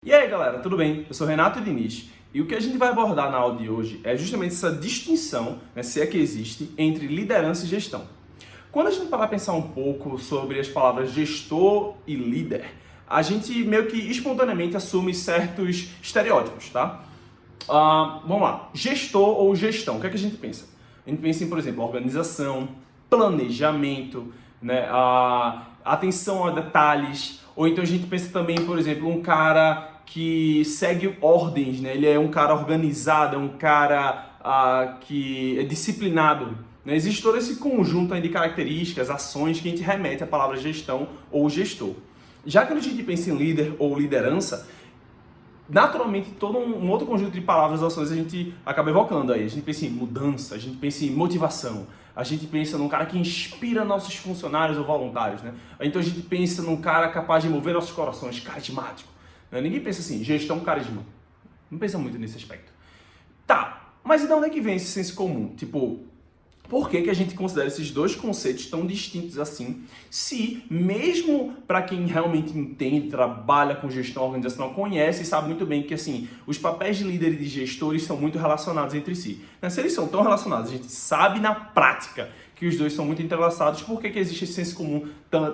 E aí galera, tudo bem? Eu sou Renato Diniz e o que a gente vai abordar na aula de hoje é justamente essa distinção, se é que existe, entre liderança e gestão. Quando a gente parar a pensar um pouco sobre as palavras gestor e líder, a gente meio que espontaneamente assume certos estereótipos, tá? Vamos lá, gestor ou gestão, o que é que a gente pensa? A gente pensa em, por exemplo, organização, planejamento, atenção a detalhes, ou então a gente pensa também, por exemplo, um cara que segue ordens, né? Ele é um cara organizado, é um cara que é disciplinado. Né? Existe todo esse conjunto aí de características, ações que a gente remete à palavra gestão ou gestor. Já que a gente pensa em líder ou liderança, naturalmente todo um outro conjunto de palavras e ações a gente acaba evocando aí. A gente pensa em mudança, a gente pensa em motivação, a gente pensa num cara que inspira nossos funcionários ou voluntários, né? Então a gente pensa num cara capaz de mover nossos corações, carismático. Né? Ninguém pensa assim, gestão, carisma. Não pensa muito nesse aspecto. Tá, mas e de onde é que vem esse senso comum? Tipo, por que a gente considera esses dois conceitos tão distintos assim, se mesmo para quem realmente entende, trabalha com gestão organizacional, conhece e sabe muito bem que assim, os papéis de líder e de gestores são muito relacionados entre si. Se eles são tão relacionados, a gente sabe na prática que os dois são muito entrelaçados, por que existe esse senso comum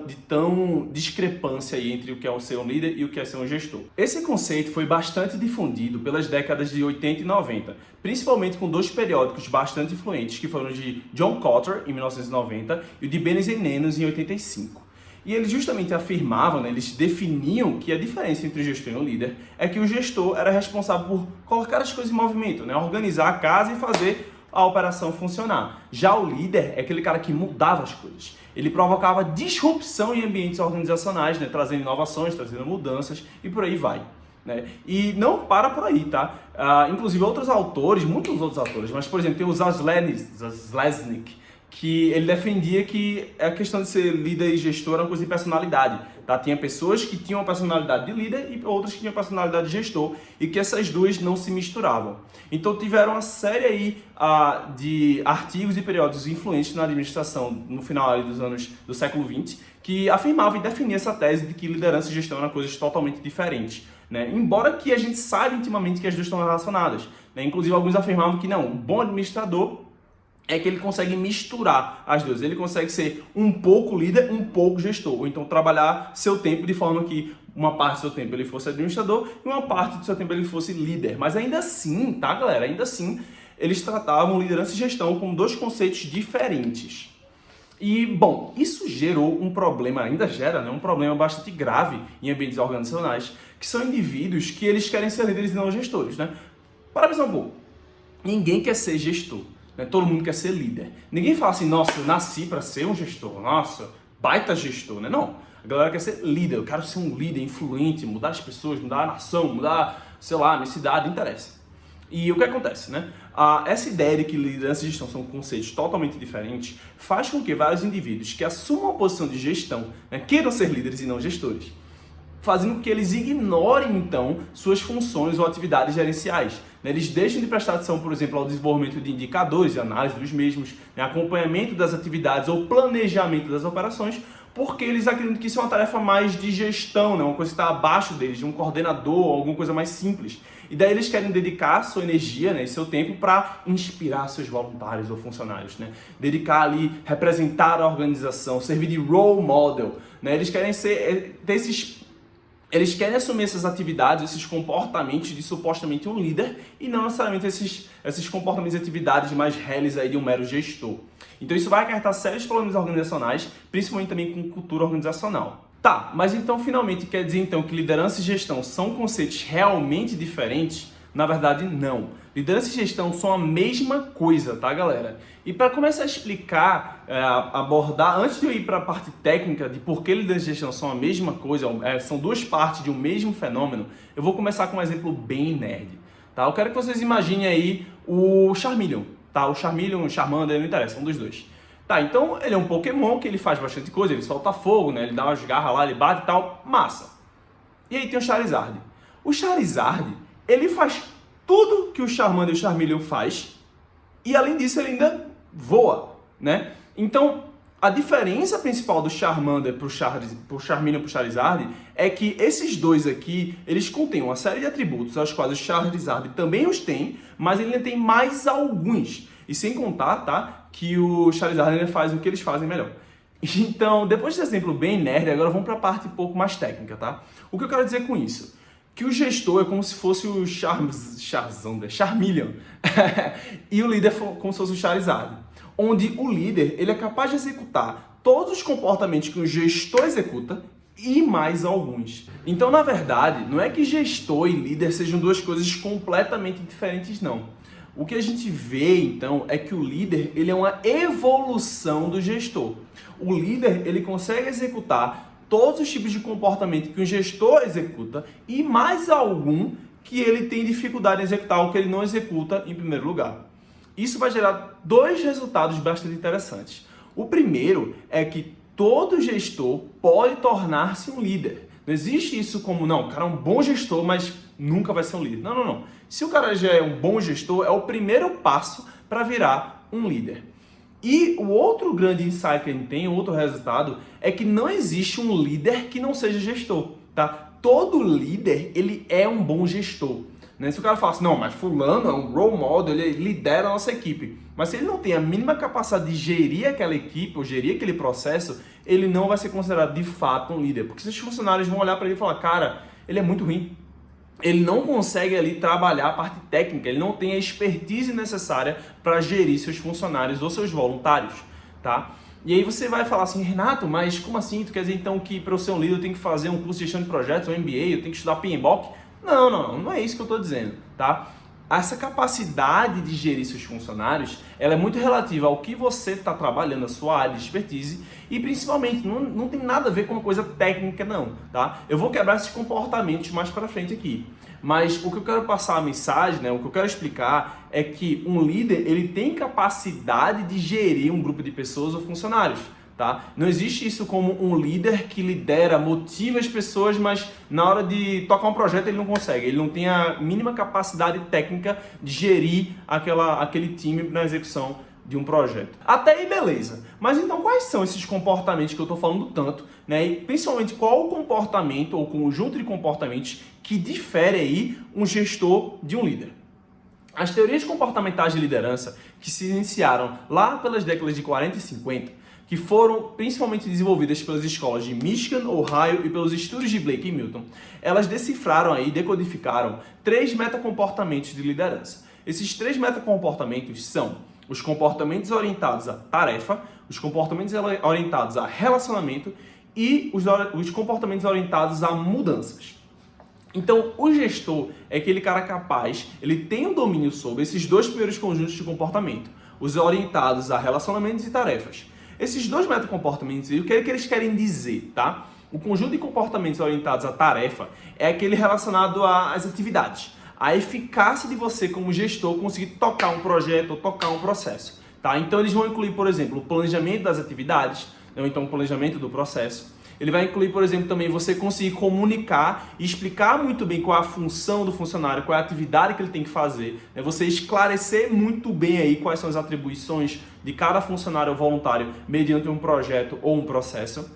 de tão discrepância aí entre o que é ser um líder e o que é ser um gestor? Esse conceito foi bastante difundido pelas décadas de 80 e 90, principalmente com dois periódicos bastante influentes, que foram o de John Kotter, em 1990, e o de Bennis and Nennos, em 85. E eles justamente afirmavam, eles definiam que a diferença entre o gestor e o líder é que o gestor era responsável por colocar as coisas em movimento, organizar a casa e fazer a operação funcionar. Já o líder é aquele cara que mudava as coisas. Ele provocava disrupção em ambientes organizacionais, trazendo inovações, trazendo mudanças e por aí vai. E não para por aí, tá? Inclusive outros autores, muitos outros autores, mas por exemplo tem o Zaslenik, que ele defendia que a questão de ser líder e gestor era uma coisa de personalidade. Tá? Tinha pessoas que tinham a personalidade de líder e outras que tinham a personalidade de gestor, e que essas duas não se misturavam. Então tiveram uma série aí de artigos e periódicos influentes na administração no final ali dos anos do século XX, que afirmavam e definiam essa tese de que liderança e gestão eram coisas totalmente diferentes. Embora que a gente saiba intimamente que as duas estão relacionadas. Inclusive alguns afirmavam que não, um bom administrador é que ele consegue misturar as duas. Ele consegue ser um pouco líder, um pouco gestor. Ou então trabalhar seu tempo de forma que uma parte do seu tempo ele fosse administrador e uma parte do seu tempo ele fosse líder. Mas ainda assim, tá galera? Ainda assim, eles tratavam liderança e gestão como dois conceitos diferentes. E, bom, isso gerou um problema, ainda gera, um problema bastante grave em ambientes organizacionais, que são indivíduos que eles querem ser líderes e não gestores, Para pensar um pouco. Ninguém quer ser gestor. Todo mundo quer ser líder. Ninguém fala assim, nossa, eu nasci para ser um gestor, nossa, baita gestor, Não, a galera quer ser líder, eu quero ser um líder influente, mudar as pessoas, mudar a nação, mudar, sei lá, a minha cidade, interessa. E o que acontece, Essa ideia de que liderança e gestão são conceitos totalmente diferentes faz com que vários indivíduos que assumam a posição de gestão queiram ser líderes e não gestores, fazendo com que eles ignorem, então, suas funções ou atividades gerenciais. Eles deixam de prestar atenção, por exemplo, ao desenvolvimento de indicadores e análise dos mesmos, acompanhamento das atividades ou planejamento das operações, porque eles acreditam que isso é uma tarefa mais de gestão, uma coisa que está abaixo deles, de um coordenador ou alguma coisa mais simples. E daí eles querem dedicar sua energia e seu tempo para inspirar seus voluntários ou funcionários, dedicar ali, representar a organização, servir de role model. Eles querem Eles querem assumir essas atividades, esses comportamentos de supostamente um líder e não necessariamente esses comportamentos e atividades mais reles aí de um mero gestor. Então isso vai acarretar sérios problemas organizacionais, principalmente também com cultura organizacional. Tá, mas então finalmente quer dizer então que liderança e gestão são conceitos realmente diferentes? Na verdade, não. Liderança e gestão são a mesma coisa, tá, galera? E para começar a explicar, abordar, antes de eu ir para a parte técnica de por que liderança e gestão são a mesma coisa, são duas partes de um mesmo fenômeno, eu vou começar com um exemplo bem nerd, tá? Eu quero que vocês imaginem aí o Charmeleon, tá? O Charmeleon, o Charmander, não interessa, um dos dois. Tá, então ele é um Pokémon que ele faz bastante coisa, ele solta fogo, ele dá umas garras lá, ele bate e tal, massa. E aí tem o Charizard. O Charizard, ele faz tudo que o Charmander e o Charmeleon faz e além disso ele ainda voa, Então A diferença principal do Charmander pro Charmeleon pro Charizard é que esses dois aqui, eles contêm uma série de atributos, aos quais o Charizard também os tem, mas ele ainda tem mais alguns. E sem contar, tá, que o Charizard ainda faz o que eles fazem melhor. Então, depois desse exemplo bem nerd, agora vamos para a parte um pouco mais técnica, tá? O que eu quero dizer com isso? Que o gestor é como se fosse o Charmeleon e o líder como se fosse o Charizard. Onde o líder ele é capaz de executar todos os comportamentos que o gestor executa e mais alguns. Então, na verdade, não é que gestor e líder sejam duas coisas completamente diferentes, não. O que a gente vê, então, é que o líder ele é uma evolução do gestor. O líder ele consegue executar todos os tipos de comportamento que o gestor executa e mais algum que ele tem dificuldade em executar ou que ele não executa em primeiro lugar. Isso vai gerar dois resultados bastante interessantes. O primeiro é que todo gestor pode tornar-se um líder. Não existe isso como, não, o cara é um bom gestor, mas nunca vai ser um líder. Não, não, não. Se o cara já é um bom gestor, é o primeiro passo para virar um líder. E o outro grande insight que a gente tem, o outro resultado, é que não existe um líder que não seja gestor, tá? Todo líder, ele é um bom gestor. Né? Se o cara fala assim, não, mas fulano é um role model, ele lidera a nossa equipe. Mas se ele não tem a mínima capacidade de gerir aquela equipe ou gerir aquele processo, ele não vai ser considerado de fato um líder. Porque esses funcionários vão olhar para ele e falar, cara, ele é muito ruim. Ele não consegue ali trabalhar a parte técnica, ele não tem a expertise necessária para gerir seus funcionários ou seus voluntários, tá? E aí você vai falar assim, Renato, mas como assim? Tu quer dizer então que para eu ser um líder eu tenho que fazer um curso de gestão de projetos, um MBA, eu tenho que estudar PMBOK? Não é isso que eu estou dizendo, tá? Essa capacidade de gerir seus funcionários, ela é muito relativa ao que você está trabalhando, a sua área de expertise e principalmente não tem nada a ver com uma coisa técnica não, tá? Eu vou quebrar esses comportamentos mais para frente aqui, mas o que eu quero passar a mensagem, né, o que eu quero explicar é que um líder ele tem capacidade de gerir um grupo de pessoas ou funcionários. Tá? Não existe isso como um líder que lidera, motiva as pessoas, mas na hora de tocar um projeto ele não consegue. Ele não tem a mínima capacidade técnica de gerir aquele time na execução de um projeto. Até aí beleza. Mas então quais são esses comportamentos que eu estou falando tanto? Né? E principalmente qual o comportamento ou conjunto de comportamentos que difere aí um gestor de um líder? As teorias comportamentais de liderança que se iniciaram lá pelas décadas de 40 e 50 que foram principalmente desenvolvidas pelas escolas de Michigan, Ohio e pelos estudos de Blake e Milton, elas decifraram aí, decodificaram 3 metacomportamentos de liderança. Esses 3 metacomportamentos são os comportamentos orientados à tarefa, os comportamentos orientados a relacionamento e os comportamentos orientados a mudanças. Então, o gestor é aquele cara capaz, ele tem um domínio sobre esses 2 primeiros conjuntos de comportamento, os orientados a relacionamentos e tarefas. Esses 2 metacomportamentos, o que é que eles querem dizer, tá? O conjunto de comportamentos orientados à tarefa é aquele relacionado às atividades, a eficácia de você como gestor conseguir tocar um projeto ou tocar um processo, tá? Então eles vão incluir, por exemplo, o planejamento das atividades, ou então o planejamento do processo. Ele vai incluir, por exemplo, também você conseguir comunicar e explicar muito bem qual é a função do funcionário, qual é a atividade que ele tem que fazer. Né? Você esclarecer muito bem aí quais são as atribuições de cada funcionário ou voluntário mediante um projeto ou um processo.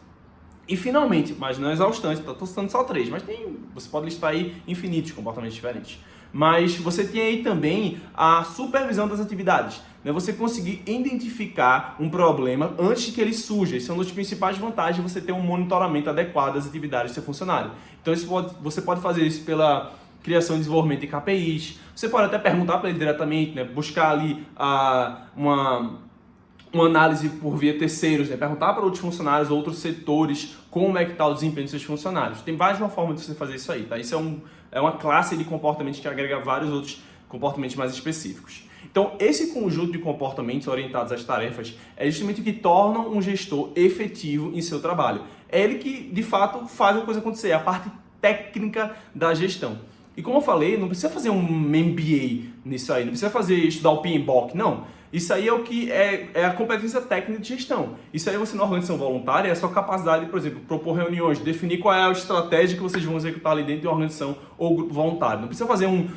E finalmente, mas não é exaustante, estou citando só 3, mas você pode listar aí infinitos comportamentos diferentes. Mas você tem aí também a supervisão das atividades, né? Você conseguir identificar um problema antes de que ele surja. Isso é uma das principais vantagens de você ter um monitoramento adequado das atividades do seu funcionário. Então você pode fazer isso pela criação e desenvolvimento de KPIs. Você pode até perguntar para ele diretamente, né? Buscar ali uma análise por via terceiros, né? Perguntar para outros funcionários, outros setores, como é que está o desempenho dos seus funcionários. Tem mais de uma forma de você fazer isso aí, tá? Isso é uma classe de comportamentos que agrega vários outros comportamentos mais específicos. Então, esse conjunto de comportamentos orientados às tarefas é justamente o que torna um gestor efetivo em seu trabalho. É ele que, de fato, faz a coisa acontecer, é a parte técnica da gestão. E como eu falei, não precisa fazer um MBA nisso aí, não precisa estudar o PMBOK, não. Isso aí é o que é a competência técnica de gestão. Isso aí você na organização voluntária é a sua capacidade de, por exemplo, propor reuniões, definir qual é a estratégia que vocês vão executar ali dentro de uma organização ou grupo voluntário. Não precisa fazer um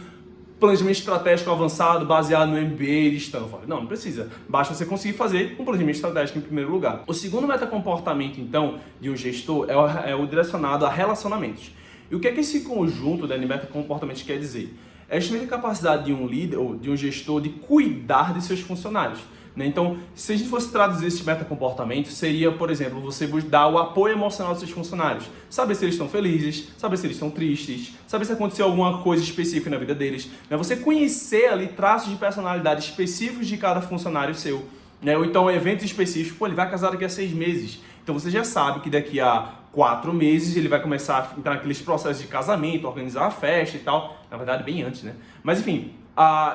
planejamento estratégico avançado baseado no MBA de Stanford. Não precisa. Basta você conseguir fazer um planejamento estratégico em primeiro lugar. O segundo metacomportamento, então, de um gestor é o direcionado a relacionamentos. E o que é que esse conjunto de metacomportamentos quer dizer? É justamente a capacidade de um líder ou de um gestor de cuidar de seus funcionários. Então, se a gente fosse traduzir esse metacomportamento, seria, por exemplo, você dar o apoio emocional aos seus funcionários. Saber se eles estão felizes, saber se eles estão tristes, saber se aconteceu alguma coisa específica na vida deles. Você conhecer ali traços de personalidade específicos de cada funcionário seu. Ou então eventos específicos, ele vai casar daqui a 6 meses. Então você já sabe que daqui a 4 meses ele vai começar a entrar naqueles processos de casamento, organizar a festa e tal. Na verdade, bem antes, né? Mas enfim...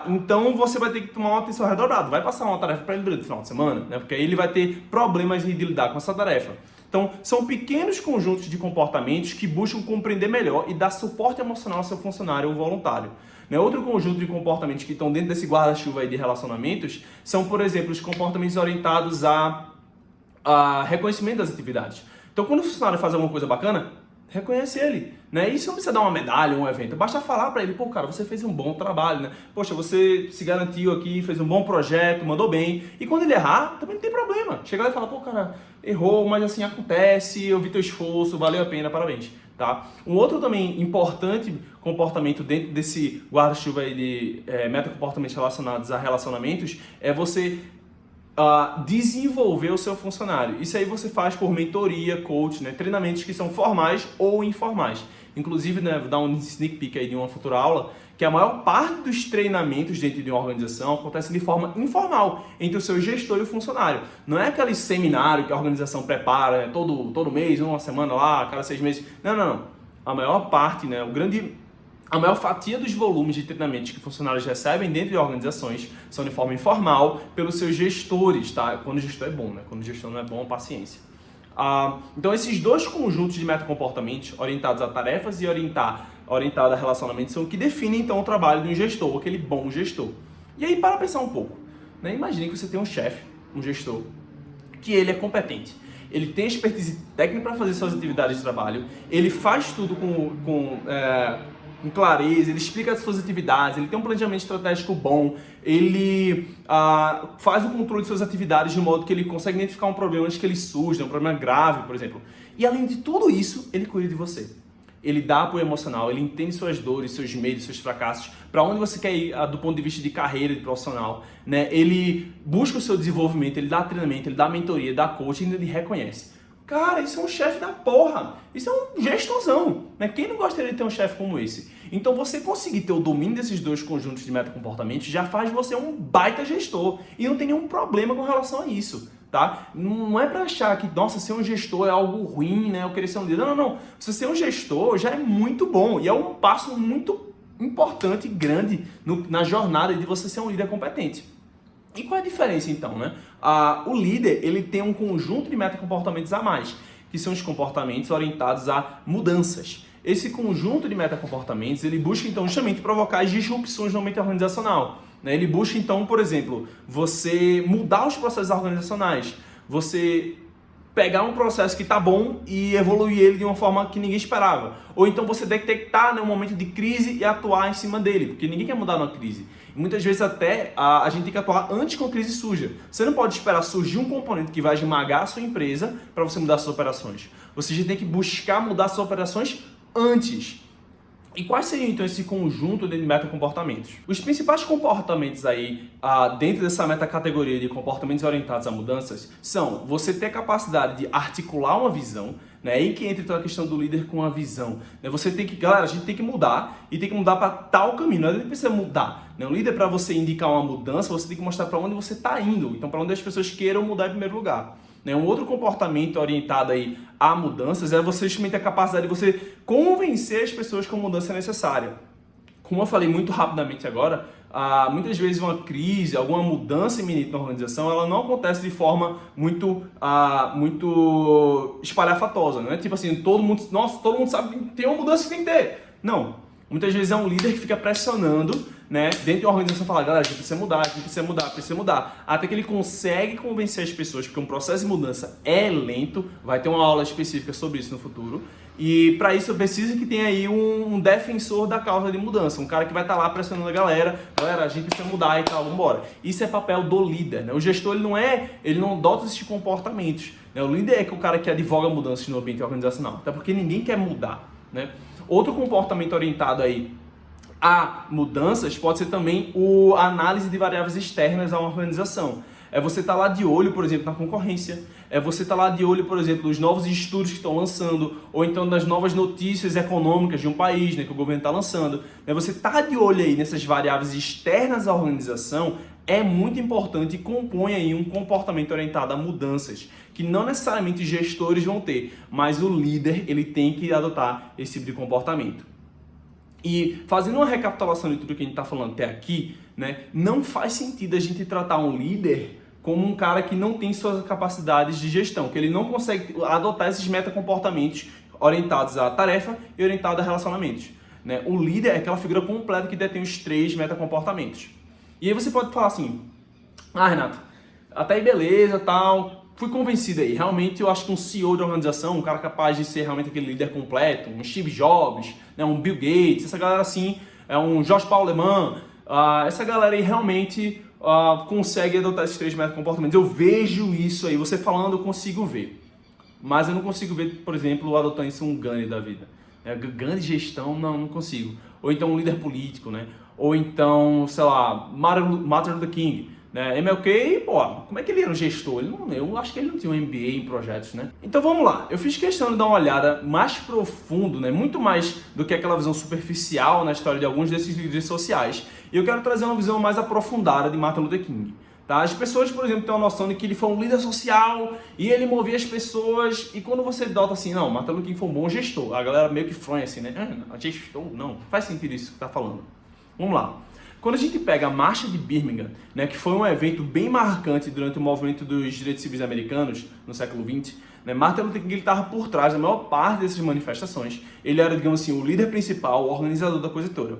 então você vai ter que tomar uma atenção redobrada. Vai passar uma tarefa para ele durante o final de semana, né? Porque aí ele vai ter problemas de lidar com essa tarefa. Então, são pequenos conjuntos de comportamentos que buscam compreender melhor e dar suporte emocional ao seu funcionário ou voluntário. Outro conjunto de comportamentos que estão dentro desse guarda-chuva aí de relacionamentos são, por exemplo, os comportamentos orientados a reconhecimento das atividades. Então, quando o funcionário faz alguma coisa bacana, reconhece ele, né? Isso não precisa dar uma medalha ou um evento, basta falar para ele, pô, cara, você fez um bom trabalho, né? Poxa, você se garantiu aqui, fez um bom projeto, mandou bem. E quando ele errar, também não tem problema. Chega lá e fala, pô, cara, errou, mas assim, acontece, eu vi teu esforço, valeu a pena, parabéns, tá? Um outro também importante comportamento dentro desse guarda-chuva aí de metacomportamentos relacionados a relacionamentos é você desenvolver o seu funcionário. Isso aí você faz por mentoria, coach, né? Treinamentos que são formais ou informais. Inclusive, né, vou dar um sneak peek aí de uma futura aula, que a maior parte dos treinamentos dentro de uma organização acontece de forma informal, entre o seu gestor e o funcionário. Não é aquele seminário que a organização prepara, né, todo mês, uma semana lá, cada 6 meses. Não. A maior parte, né, a maior fatia dos volumes de treinamentos que funcionários recebem dentro de organizações são de forma informal pelos seus gestores, tá? Quando o gestor é bom, né? Quando o gestor não é bom, paciência. Então, esses dois conjuntos de metacomportamentos, orientados a tarefas e orientado a relacionamentos, são o que definem, então, o trabalho de um gestor, aquele bom gestor. E aí, para pensar um pouco, né? Imagine que você tem um chefe, um gestor, que ele é competente. Ele tem expertise técnica para fazer suas atividades de trabalho, ele faz tudo com clareza, ele explica as suas atividades, ele tem um planejamento estratégico bom, ele faz o controle de suas atividades de modo que ele consegue identificar um problema antes que ele surja, um problema grave, por exemplo. E além de tudo isso, ele cuida de você. Ele dá apoio emocional, ele entende suas dores, seus medos, seus fracassos, para onde você quer ir do ponto de vista de carreira, de profissional, né? Ele busca o seu desenvolvimento, ele dá treinamento, ele dá mentoria, dá coaching, ele reconhece. Cara, isso é um chefe da porra. Isso é um gestorzão, né? Quem não gostaria de ter um chefe como esse? Então, você conseguir ter o domínio desses dois conjuntos de metacomportamentos já faz você um baita gestor. E não tem nenhum problema com relação a isso, tá? Não é pra achar que, nossa, ser um gestor é algo ruim, né? Eu querer ser um líder. Não. Você ser um gestor já é muito bom. E é um passo muito importante e grande na jornada de você ser um líder competente. E qual é a diferença então, né? O líder, ele tem um conjunto de metacomportamentos a mais, que são os comportamentos orientados a mudanças. Esse conjunto de metacomportamentos, ele busca então justamente provocar as disrupções no ambiente organizacional, né? Ele busca então, por exemplo, você mudar os processos organizacionais, você pegar um processo que está bom e evoluir ele de uma forma que ninguém esperava. Ou então você detectar, né, um momento de crise e atuar em cima dele, porque ninguém quer mudar numa crise. E muitas vezes até a gente tem que atuar antes que a crise surja. Você não pode esperar surgir um componente que vai esmagar a sua empresa para você mudar suas operações. Você já tem que buscar mudar suas operações antes. E quais seriam então esse conjunto de metacomportamentos? Os principais comportamentos aí dentro dessa metacategoria de comportamentos orientados a mudanças são você ter a capacidade de articular uma visão, né? Aí que entra então a questão do líder com a visão, né? Você tem que, galera, a gente tem que mudar e tem que mudar para tal caminho, não é que precisa mudar, né? O líder, para você indicar uma mudança, você tem que mostrar para onde você está indo, então para onde as pessoas queiram mudar em primeiro lugar. Um outro comportamento orientado aí a mudanças é você justamente a capacidade de você convencer as pessoas que a mudança é necessária. Como eu falei muito rapidamente agora, muitas vezes uma crise, alguma mudança iminente na organização, ela não acontece de forma muito espalhafatosa, né? Tipo assim, todo mundo sabe que tem uma mudança que tem que ter. Não. Muitas vezes é um líder que fica pressionando, né, dentro de uma organização, fala, galera, a gente precisa mudar, até que ele consegue convencer as pessoas, porque um processo de mudança é lento, vai ter uma aula específica sobre isso no futuro, E para isso eu preciso que tenha aí um defensor da causa de mudança, um cara que vai estar lá pressionando a galera, a gente precisa mudar e tal, vambora. Isso é papel do líder, né? O gestor ele não adota esses comportamentos, né? O líder é o cara que advoga mudanças no ambiente organizacional, até porque ninguém quer mudar, né? Outro comportamento orientado aí a mudanças pode ser também a análise de variáveis externas a uma organização. É você estar lá de olho, por exemplo, na concorrência. É você estar lá de olho, por exemplo, nos novos estudos que estão lançando, ou então nas novas notícias econômicas de um país, né, que o governo está lançando. É você estar de olho aí nessas variáveis externas à organização é muito importante e compõe aí um comportamento orientado a mudanças, que não necessariamente os gestores vão ter, mas o líder ele tem que adotar esse tipo de comportamento. E fazendo uma recapitulação de tudo que a gente está falando até aqui, né, não faz sentido a gente tratar um líder como um cara que não tem suas capacidades de gestão, que ele não consegue adotar esses metacomportamentos orientados à tarefa e orientados a relacionamentos, né? O líder é aquela figura completa que detém os 3 metacomportamentos. E aí você pode falar assim, Renato, até aí beleza, tal, fui convencido aí, realmente eu acho que um CEO de organização, um cara capaz de ser realmente aquele líder completo, um Steve Jobs, né, um Bill Gates, essa galera assim, um Jorge Paulo Lemann, essa galera aí realmente consegue adotar esses 3 metacomportamentos. Eu vejo isso aí, você falando eu consigo ver, mas eu não consigo ver, por exemplo, adotando isso um Gandhi da vida. Gandhi gestão, não consigo. Ou então um líder político, né? Ou então, sei lá, Martin Luther King, né? MLK, pô, como é que ele era um gestor? Eu acho que ele não tinha um MBA em projetos, né? Então vamos lá, eu fiz questão de dar uma olhada mais profundo, né? Muito mais do que aquela visão superficial na história de alguns desses líderes sociais. E eu quero trazer uma visão mais aprofundada de Martin Luther King. Tá? As pessoas, por exemplo, têm uma noção de que ele foi um líder social e ele movia as pessoas. E quando você dota assim, não, Martin Luther King foi um bom gestor, a galera meio que fronha assim, né? Gestor? Não, faz sentido isso que tá falando. Vamos lá. Quando a gente pega a Marcha de Birmingham, né, que foi um evento bem marcante durante o movimento dos direitos civis americanos no século XX, né, Martin Luther King estava por trás da maior parte dessas manifestações. Ele era, digamos assim, o líder principal, o organizador da coisa toda.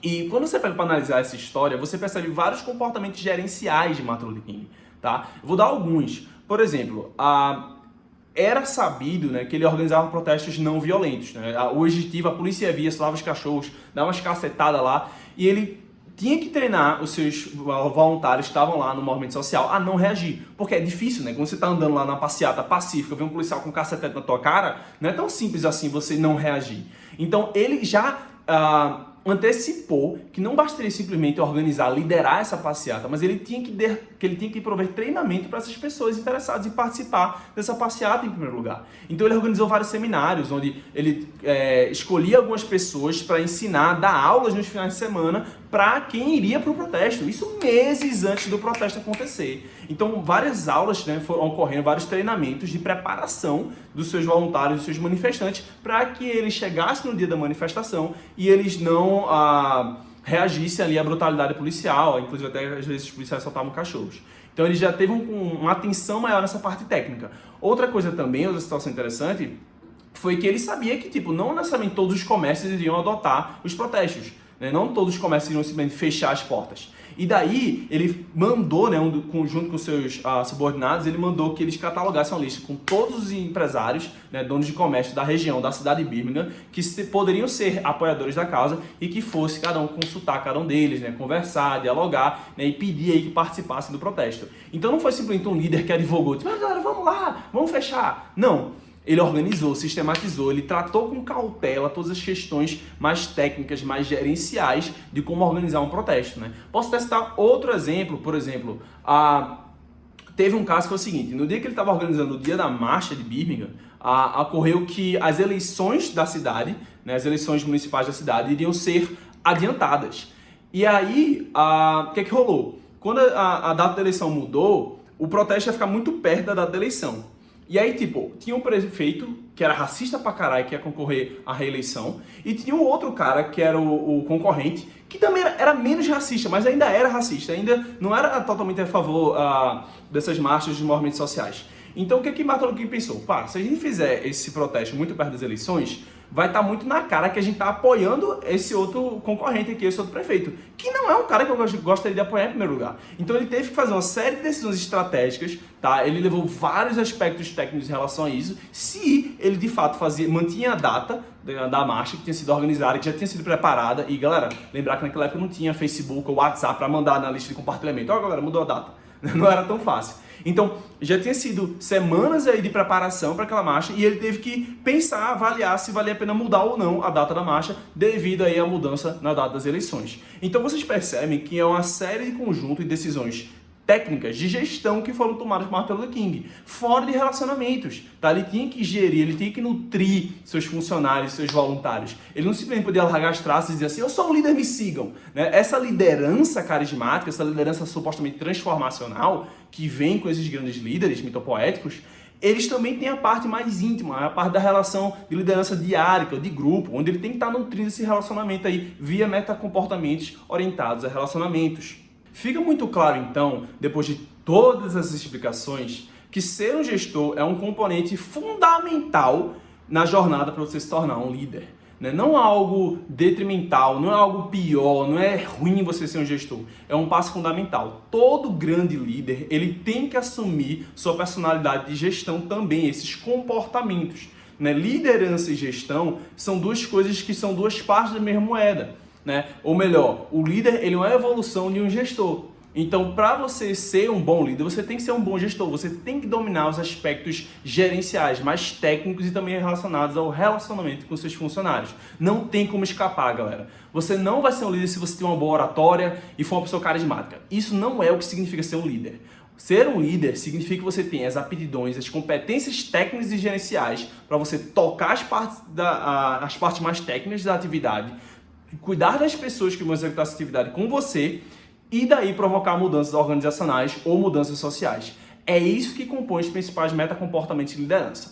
E quando você pega para analisar essa história, você percebe vários comportamentos gerenciais de Martin Luther King. Tá? Eu vou dar alguns. Por exemplo, era sabido, né, que ele organizava protestos não violentos. Né? O objetivo, a polícia via, solava os cachorros, dava umas cacetadas lá, e ele tinha que treinar os seus voluntários que estavam lá no movimento social a não reagir. Porque é difícil, né? Quando você está andando lá na passeata pacífica, vê um policial com um cacetete na tua cara, não é tão simples assim você não reagir. Então ele já antecipou que não bastaria simplesmente organizar, liderar essa passeata, mas ele tinha que prover treinamento para essas pessoas interessadas em participar dessa passeata em primeiro lugar. Então ele organizou vários seminários, onde ele escolhia algumas pessoas para ensinar, dar aulas nos finais de semana para quem iria para o protesto. Isso meses antes do protesto acontecer. Então várias aulas, né, foram ocorrendo, vários treinamentos de preparação dos seus voluntários, dos seus manifestantes, para que eles chegassem no dia da manifestação e eles não reagissem ali à brutalidade policial, inclusive até às vezes os policiais soltavam cachorros. Então ele já teve uma atenção maior nessa parte técnica. Outra coisa também, outra situação interessante, foi que ele sabia que não necessariamente todos os comércios iriam adotar os protestos. Não todos os comércios iriam simplesmente fechar as portas. E daí ele mandou, né, junto com seus subordinados, ele mandou que eles catalogassem uma lista com todos os empresários, né, donos de comércio da região, da cidade de Birmingham, que poderiam ser apoiadores da causa e que fosse cada um consultar cada um deles, né, conversar, dialogar, né, e pedir aí que participassem do protesto. Então não foi simplesmente um líder que advogou, galera, vamos lá, vamos fechar. Não. Ele organizou, sistematizou, ele tratou com cautela todas as questões mais técnicas, mais gerenciais de como organizar um protesto, né? Posso testar outro exemplo, por exemplo, teve um caso que foi o seguinte, no dia que ele estava organizando o dia da marcha de Birmingham, ocorreu que as eleições da cidade, né, as eleições municipais da cidade iriam ser adiantadas. E aí, o que rolou? Quando a data da eleição mudou, o protesto ia ficar muito perto da data da eleição. E aí, tinha um prefeito que era racista pra caralho, que ia concorrer à reeleição, e tinha um outro cara, que era o concorrente, que também era menos racista, mas ainda era racista, ainda não era totalmente a favor dessas marchas dos movimentos sociais. Então, o que Martin Luther King pensou? Se a gente fizer esse protesto muito perto das eleições, vai estar muito na cara que a gente está apoiando esse outro concorrente aqui, esse outro prefeito, que não é um cara que eu gostaria de apoiar em primeiro lugar. Então ele teve que fazer uma série de decisões estratégicas, tá? Ele levou vários aspectos técnicos em relação a isso, se ele de fato mantinha a data da marcha que tinha sido organizada, que já tinha sido preparada, e galera, lembrar que naquela época não tinha Facebook ou WhatsApp para mandar na lista de compartilhamento. Ó, galera, mudou a data. Não era tão fácil. Então, já tinha sido semanas aí de preparação para aquela marcha e ele teve que pensar, avaliar se valia a pena mudar ou não a data da marcha devido aí à mudança na data das eleições. Então, vocês percebem que é uma série de conjunto de decisões técnicas de gestão que foram tomadas por Martin Luther King, fora de relacionamentos, tá? Ele tinha que gerir, ele tinha que nutrir seus funcionários, seus voluntários. Ele não simplesmente podia largar as traças e dizer assim, eu sou um líder, me sigam. Né? Essa liderança carismática, essa liderança supostamente transformacional, que vem com esses grandes líderes mitopoéticos, eles também têm a parte mais íntima, a parte da relação de liderança diária, de grupo, onde ele tem que estar nutrindo esse relacionamento aí via metacomportamentos orientados a relacionamentos. Fica muito claro, então, depois de todas essas explicações, que ser um gestor é um componente fundamental na jornada para você se tornar um líder. Não é algo detrimental, não é algo pior, não é ruim você ser um gestor. É um passo fundamental. Todo grande líder, ele tem que assumir sua personalidade de gestão também, esses comportamentos. Liderança e gestão são duas coisas que são duas partes da mesma moeda. Ou melhor, o líder ele é uma evolução de um gestor. Então, para você ser um bom líder, você tem que ser um bom gestor, você tem que dominar os aspectos gerenciais, mais técnicos e também relacionados ao relacionamento com seus funcionários. Não tem como escapar, galera. Você não vai ser um líder se você tem uma boa oratória e for uma pessoa carismática. Isso não é o que significa ser um líder. Ser um líder significa que você tem as aptidões, as competências técnicas e gerenciais para você tocar as partes mais técnicas da atividade, cuidar das pessoas que vão executar essa atividade com você e daí provocar mudanças organizacionais ou mudanças sociais. É isso que compõe os principais metacomportamentos de liderança.